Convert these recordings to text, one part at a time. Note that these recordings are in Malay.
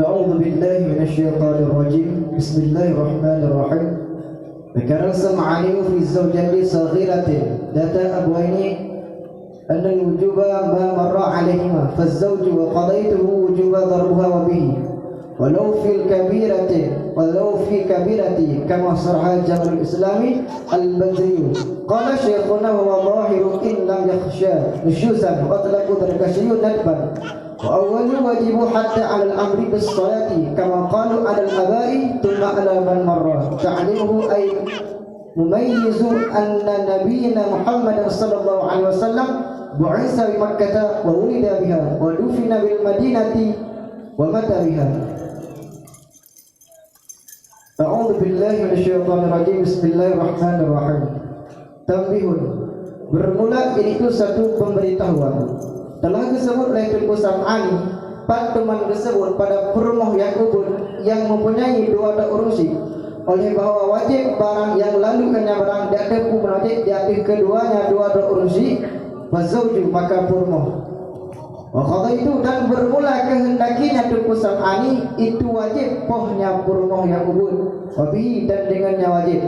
أعوذ بالله من الشيطان الرجيم. بسم الله الرحمن الرحيم. ذكر السمعاني في الزوجة صغيرة ذات أبوين أن الوجوب ما مر عليهما فالزوج وقضيته وجوب ضربها وبه ولو في كبيرة كما صرح جمال الإسلام البدري. قال شيخنا هو ظاهر إن لم يخشى نشوزا وأطلقوا ذلك ندبا. وأول واجب حتى على الأمر بالصلاة كما قالوا على الآباء ثم على من مر تعليمه أي مميز أن نبينا محمد صلى الله عليه وسلم بعث بمكة وولد بها ودفن بالمدينة ومات بها. أعوذ بالله من الشيطان الرجيم. بسم الله الرحمن الرحيم. Tambihun. Bermula ini itu satu pemberitahuan. Telah disebut oleh Tunku Sam'ani pada teman tersebut pada perumah yang ubun yang mempunyai dua urusi oleh bahawa wajib barang yang lalu kena barang di atas wajib di atas keduanya dua urusi wazauju maka perumah. Waktu itu dan bermula kehendakinya Tunku Sam'ani itu wajib pohnya perumah yang ubun wabihi dan dengannya wajib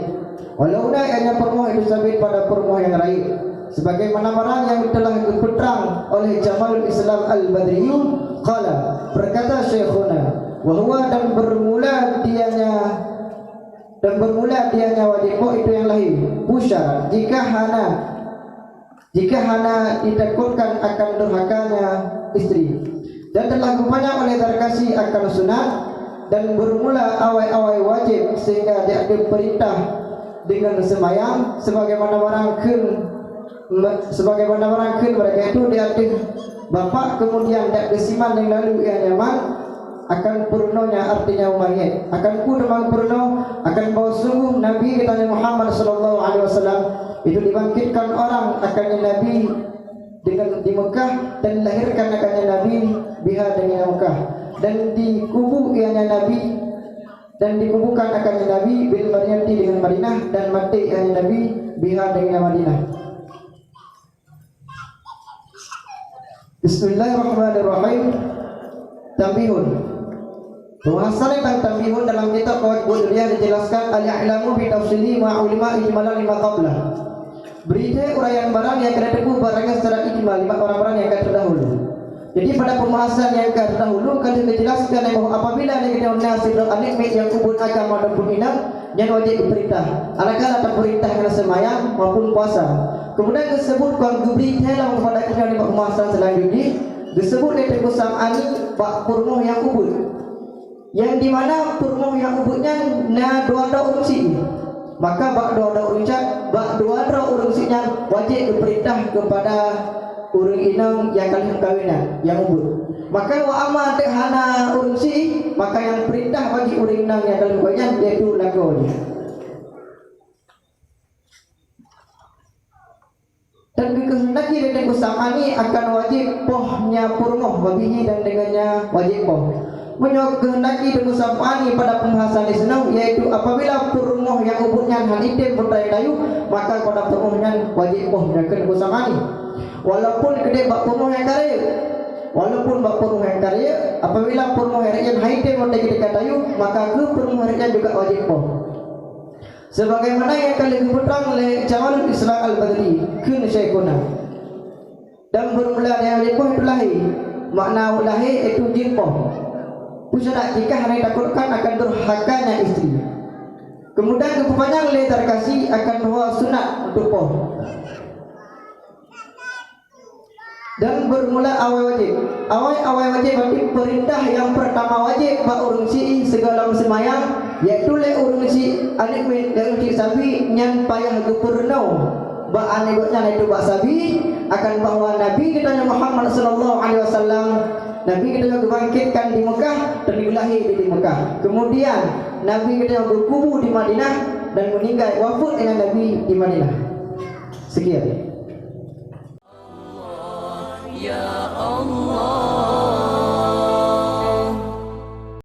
walau hanya perumah itu sabit pada perumah yang lain sebagaimana barang yang telah diterang oleh Jamalul Islam Al-Badri. Qala berkata Syekhuna wa huwa dan bermula dianya wajib itu yang lahir pusat jika hana ditakutkan akan durhakanya istri dan telah rupanya oleh darkasi akan sunat dan bermula awal-awal wajib sehingga dia ada perintah dengan semayang sebagaimana barangkan mereka itu dia ada bapak kemudian dia ada siman yang lalu yang nyaman akan purnonya artinya umayyad akan purno akan bahawa sungguh Nabi kita Muhammad sallallahu alaihi wasallam itu dibangkitkan orang akannya Nabi dengan di Mekah dan dilahirkan akannya Nabi biha dengan Mekah dan dikubur ianya Nabi dan dikuburkan akannya Nabi bil Madinati dengan Madinah dan mati ianya Nabi biha dengan Madinah. Bismillahirrahmanirrahim. Tambihun. Pembahasan tentang tambihun dalam kitab Qawaid Budriyah dijelaskan al-i'lamu bi tafsili ma ulama ijmalan lima qabla. Berita uraian barang yang kena teguh barangnya secara ijmal lima orang-orang yang akan terdahulu. Jadi pada pembahasan yang akan terdahulu kali dijelaskan bahwa apabila ada nasib anik yang kubur agama dan inam yang wajib diperintah. Adakah dapat perintah dengan semayang maupun puasa. Kemudian disebut kalau berita dalam kepada kita di pembahasan selanjutnya disebut oleh Tunku Sam'ani bak purmoh yang kubur. Yang di mana purmoh yang kuburnya dua urusi. Maka bak dua urusinya wajib diperintah kepada urang inang yang kalian kawinan yang ubur. Maka wa amma hana urusi maka yang perintah bagi urang inang yang kalian kawinan yaitu lakunya. Dan dikehendaki dari Tunku Sam'ani akan wajib pohnya purmoh wabihi dan dengannya wajib poh. Kehendaki Tunku Sam'ani pada pembahasan di sana yaitu apabila purmoh yang ubutnya hal item bertaya kayu maka pada purmohnya wajib poh dan Tunku Sam'ani. Walaupun kedai bak purmoh yang karya apabila purmoh yang item bertaya kayu maka ke purmoh yang juga wajib poh. Sebagaimana yang kali diterang oleh Jamalul Islam Al-Badri kun Syekhuna dan bermula dari jilpoh itu lahir makna lahir itu jilpoh pusat jika hanya takutkan akan durhakanya istri kemudian kepanjang oleh terkasih akan bahwa sunat untuk poh dan bermula awal wajib berarti perintah yang pertama wajib bak urungsi segala semayang yaitu le urungsi anik le urungsi sabi nyan payah gupurno bak anegotnya itu bak sabi akan bahwa Nabi kita Muhammad sallallahu alaihi wasallam Nabi kita dibangkitkan di Mekah dan dilahir di Mekah kemudian Nabi kita berkubur di Madinah dan meninggal wafat dengan Nabi di Madinah. Sekian. Ya Allah